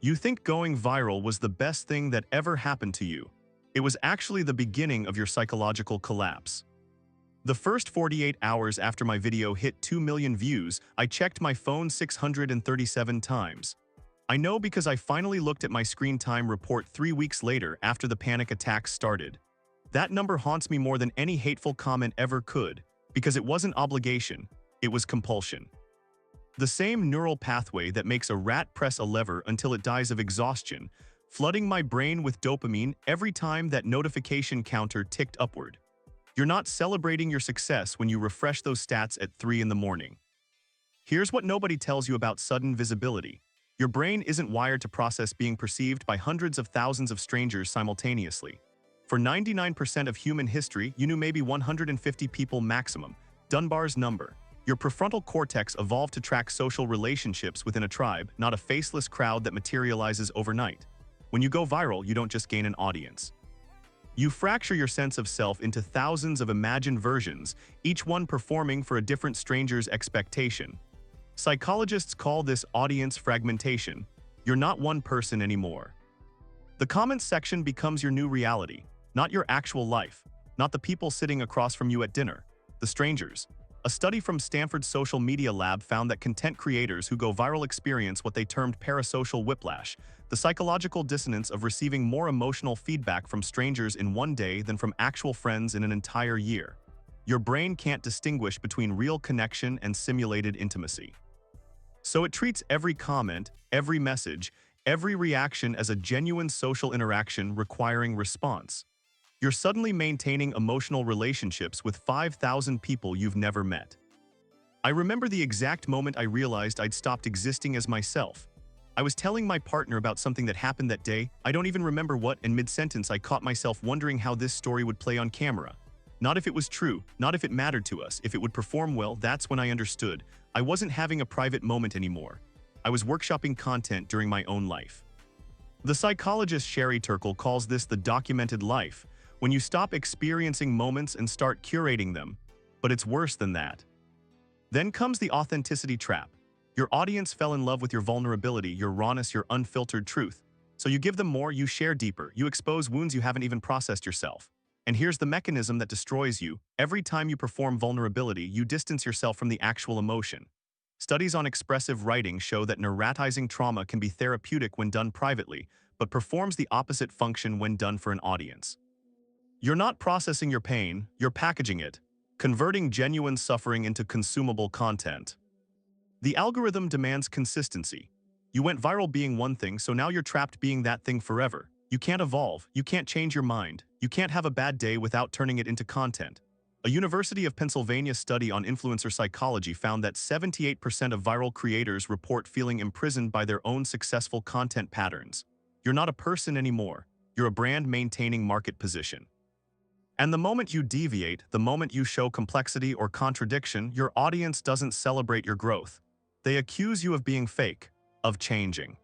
You think going viral was the best thing that ever happened to you. It was actually the beginning of your psychological collapse. The first 48 hours after my video hit 2 million views, I checked my phone 637 times. I know because I finally looked at my screen time report 3 weeks later after the panic attacks started. That number haunts me more than any hateful comment ever could, because it wasn't obligation, it was compulsion. The same neural pathway that makes a rat press a lever until it dies of exhaustion, flooding my brain with dopamine every time that notification counter ticked upward. You're not celebrating your success when you refresh those stats at 3 in the morning. Here's what nobody tells you about sudden visibility. Your brain isn't wired to process being perceived by hundreds of thousands of strangers simultaneously. For 99% of human history, you knew maybe 150 people maximum, Dunbar's number. Your prefrontal cortex evolved to track social relationships within a tribe, not a faceless crowd that materializes overnight. When you go viral, you don't just gain an audience. You fracture your sense of self into thousands of imagined versions, each one performing for a different stranger's expectation. Psychologists call this audience fragmentation. You're not one person anymore. The comments section becomes your new reality, not your actual life, not the people sitting across from you at dinner, the strangers. A study from Stanford's social media lab found that content creators who go viral experience what they termed parasocial whiplash, the psychological dissonance of receiving more emotional feedback from strangers in one day than from actual friends in an entire year. Your brain can't distinguish between real connection and simulated intimacy. So it treats every comment, every message, every reaction as a genuine social interaction requiring response. You're suddenly maintaining emotional relationships with 5,000 people you've never met. I remember the exact moment I realized I'd stopped existing as myself. I was telling my partner about something that happened that day. I don't even remember what, and mid-sentence I caught myself wondering how this story would play on camera. Not if it was true, not if it mattered to us, if it would perform well. That's when I understood. I wasn't having a private moment anymore. I was workshopping content during my own life. The psychologist Sherry Turkle calls this the documented life, when you stop experiencing moments and start curating them. But it's worse than that. Then comes the authenticity trap. Your audience fell in love with your vulnerability, your rawness, your unfiltered truth. So you give them more, you share deeper, you expose wounds you haven't even processed yourself. And here's the mechanism that destroys you. Every time you perform vulnerability, you distance yourself from the actual emotion. Studies on expressive writing show that neuratizing trauma can be therapeutic when done privately, but performs the opposite function when done for an audience. You're not processing your pain, you're packaging it, converting genuine suffering into consumable content. The algorithm demands consistency. You went viral being one thing, so now you're trapped being that thing forever. You can't evolve, you can't change your mind, you can't have a bad day without turning it into content. A University of Pennsylvania study on influencer psychology found that 78% of viral creators report feeling imprisoned by their own successful content patterns. You're not a person anymore, you're a brand maintaining market position. And the moment you deviate, the moment you show complexity or contradiction, your audience doesn't celebrate your growth. They accuse you of being fake, of changing.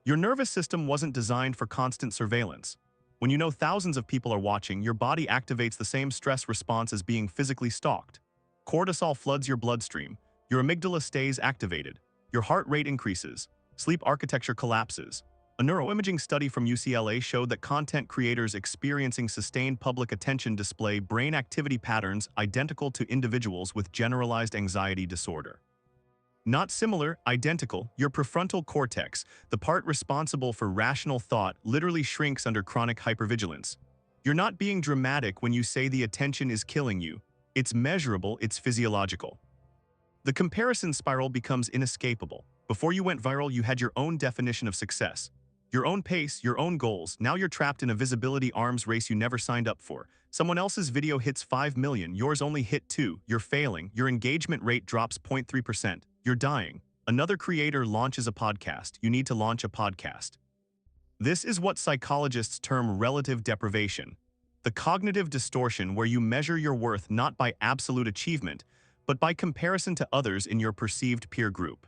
Your nervous system wasn't designed for constant surveillance. When you know thousands of people are watching, your body activates the same stress response as being physically stalked. Cortisol floods your bloodstream, your amygdala stays activated, your heart rate increases, sleep architecture collapses. A neuroimaging study from UCLA showed that content creators experiencing sustained public attention display brain activity patterns identical to individuals with generalized anxiety disorder. Not similar, identical. Your prefrontal cortex, the part responsible for rational thought, literally shrinks under chronic hypervigilance. You're not being dramatic when you say the attention is killing you. It's measurable, it's physiological. The comparison spiral becomes inescapable. Before you went viral, you had your own definition of success. Your own pace, your own goals. Now you're trapped in a visibility arms race you never signed up for. Someone else's video hits 5 million, yours only hit 2. You're failing, your engagement rate drops 0.3%. You're dying. Another creator launches a podcast. You need to launch a podcast. This is what psychologists term relative deprivation. The cognitive distortion where you measure your worth not by absolute achievement, but by comparison to others in your perceived peer group.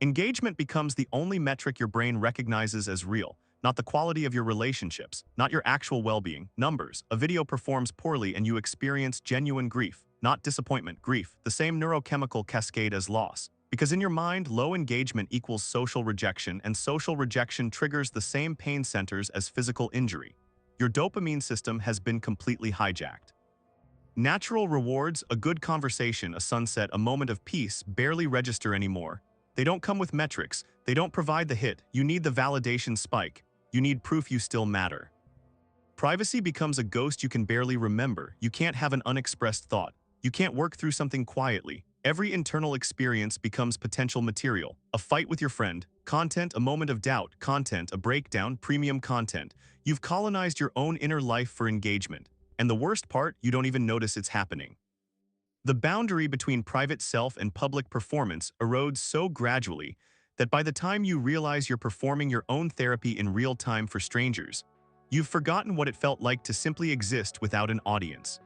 Engagement becomes the only metric your brain recognizes as real, not the quality of your relationships, not your actual well-being. Numbers. A video performs poorly and you experience genuine grief, not disappointment, grief, the same neurochemical cascade as loss. Because in your mind, low engagement equals social rejection, and social rejection triggers the same pain centers as physical injury. Your dopamine system has been completely hijacked. Natural rewards, a good conversation, a sunset, a moment of peace, barely register anymore. They don't come with metrics. They don't provide the hit. You need the validation spike. You need proof you still matter. Privacy becomes a ghost you can barely remember. You can't have an unexpressed thought. You can't work through something quietly. Every internal experience becomes potential material. A fight with your friend, content, a moment of doubt, content, a breakdown, premium content. You've colonized your own inner life for engagement. And the worst part, you don't even notice it's happening. The boundary between private self and public performance erodes so gradually that by the time you realize you're performing your own therapy in real time for strangers, you've forgotten what it felt like to simply exist without an audience.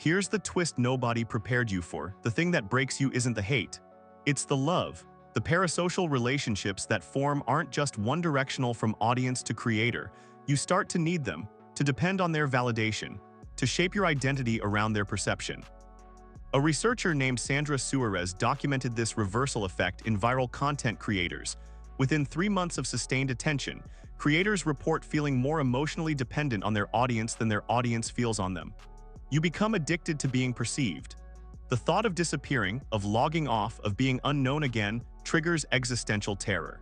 Here's the twist nobody prepared you for. The thing that breaks you isn't the hate. It's the love. The parasocial relationships that form aren't just one-directional from audience to creator. You start to need them, to depend on their validation, to shape your identity around their perception. A researcher named Sandra Suarez documented this reversal effect in viral content creators. Within 3 months of sustained attention, creators report feeling more emotionally dependent on their audience than their audience feels on them. You become addicted to being perceived. The thought of disappearing, of logging off, of being unknown again, triggers existential terror.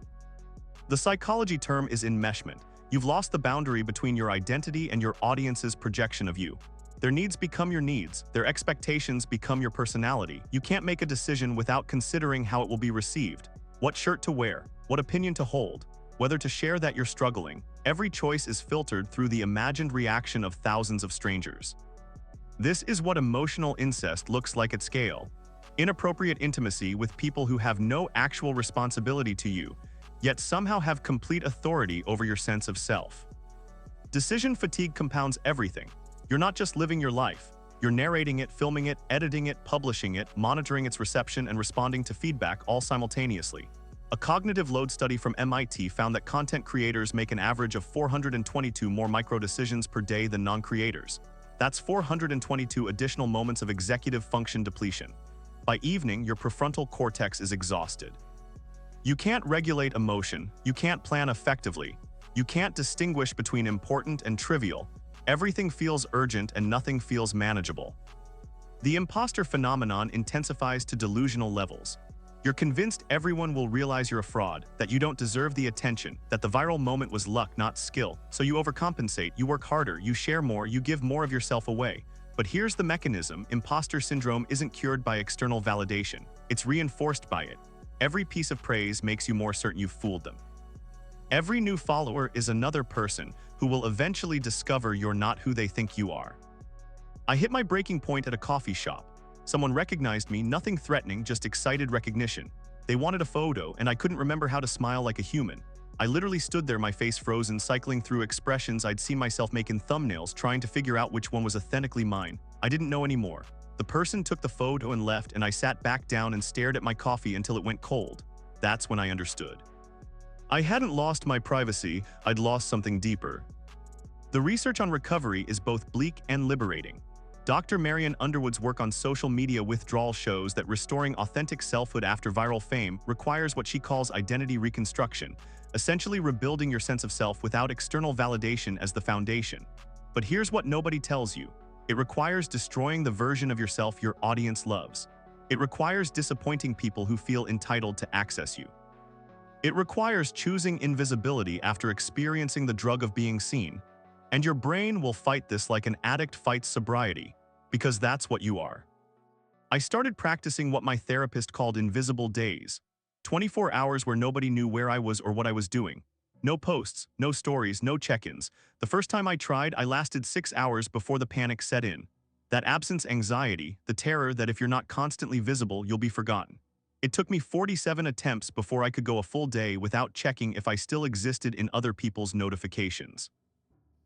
The psychology term is enmeshment. You've lost the boundary between your identity and your audience's projection of you. Their needs become your needs. Their expectations become your personality. You can't make a decision without considering how it will be received. What shirt to wear, what opinion to hold, whether to share that you're struggling. Every choice is filtered through the imagined reaction of thousands of strangers. This is what emotional incest looks like at scale. Inappropriate intimacy with people who have no actual responsibility to you, yet somehow have complete authority over your sense of self. Decision fatigue compounds everything. You're not just living your life. You're narrating it, filming it, editing it, publishing it, monitoring its reception, and responding to feedback all simultaneously. A cognitive load study from MIT found that content creators make an average of 422 more micro-decisions per day than non-creators. That's 422 additional moments of executive function depletion. By evening, your prefrontal cortex is exhausted. You can't regulate emotion. You can't plan effectively. You can't distinguish between important and trivial. Everything feels urgent and nothing feels manageable. The imposter phenomenon intensifies to delusional levels. You're convinced everyone will realize you're a fraud, that you don't deserve the attention, that the viral moment was luck, not skill. So you overcompensate, you work harder, you share more, you give more of yourself away. But here's the mechanism: imposter syndrome isn't cured by external validation. It's reinforced by it. Every piece of praise makes you more certain you've fooled them. Every new follower is another person who will eventually discover you're not who they think you are. I hit my breaking point at a coffee shop. Someone recognized me, nothing threatening, just excited recognition. They wanted a photo, and I couldn't remember how to smile like a human. I literally stood there, my face frozen, cycling through expressions I'd seen myself make in thumbnails, trying to figure out which one was authentically mine. I didn't know anymore. The person took the photo and left, and I sat back down and stared at my coffee until it went cold. That's when I understood. I hadn't lost my privacy, I'd lost something deeper. The research on recovery is both bleak and liberating. Dr. Marian Underwood's work on social media withdrawal shows that restoring authentic selfhood after viral fame requires what she calls identity reconstruction, essentially rebuilding your sense of self without external validation as the foundation. But here's what nobody tells you. It requires destroying the version of yourself your audience loves. It requires disappointing people who feel entitled to access you. It requires choosing invisibility after experiencing the drug of being seen. And your brain will fight this like an addict fights sobriety, because that's what you are. I started practicing what my therapist called invisible days. 24 hours where nobody knew where I was or what I was doing. No posts, no stories, no check-ins. The first time I tried, I lasted 6 hours before the panic set in. That absence anxiety, the terror that if you're not constantly visible, you'll be forgotten. It took me 47 attempts before I could go a full day without checking if I still existed in other people's notifications.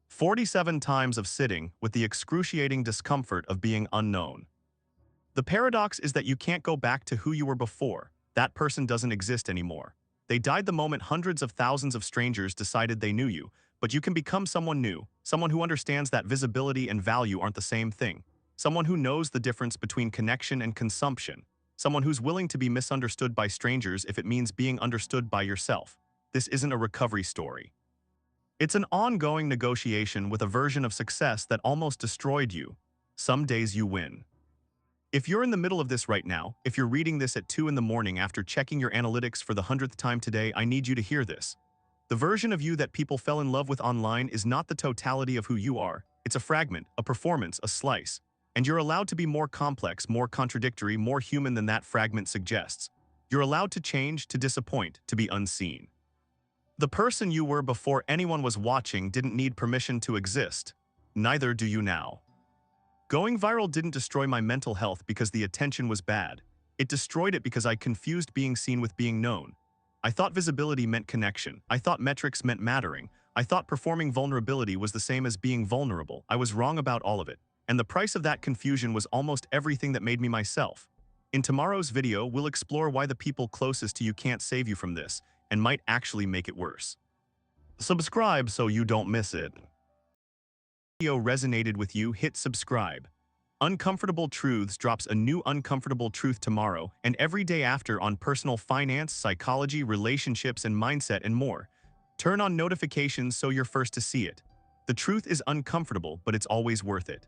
47 times of sitting with the excruciating discomfort of being unknown. The paradox is that you can't go back to who you were before. That person doesn't exist anymore. They died the moment hundreds of thousands of strangers decided they knew you, but you can become someone new, someone who understands that visibility and value aren't the same thing, someone who knows the difference between connection and consumption, Someone who's willing to be misunderstood by strangers if it means being understood by yourself. This isn't a recovery story. It's an ongoing negotiation with a version of success that almost destroyed you. Some days you win. If you're in the middle of this right now, if you're reading this at 2 in the morning after checking your analytics for the 100th time today, I need you to hear this. The version of you that people fell in love with online is not the totality of who you are. It's a fragment, a performance, a slice. And you're allowed to be more complex, more contradictory, more human than that fragment suggests. You're allowed to change, to disappoint, to be unseen. The person you were before anyone was watching didn't need permission to exist. Neither do you now. Going viral didn't destroy my mental health because the attention was bad. It destroyed it because I confused being seen with being known. I thought visibility meant connection. I thought metrics meant mattering. I thought performing vulnerability was the same as being vulnerable. I was wrong about all of it. And the price of that confusion was almost everything that made me myself. In tomorrow's video, we'll explore why the people closest to you can't save you from this, and might actually make it worse. Subscribe so you don't miss it. Video resonated with you, hit subscribe. Uncomfortable Truths drops a new uncomfortable truth tomorrow and every day after on personal finance, psychology, relationships, and mindset and more. Turn on notifications so you're first to see it. The truth is uncomfortable, but it's always worth it.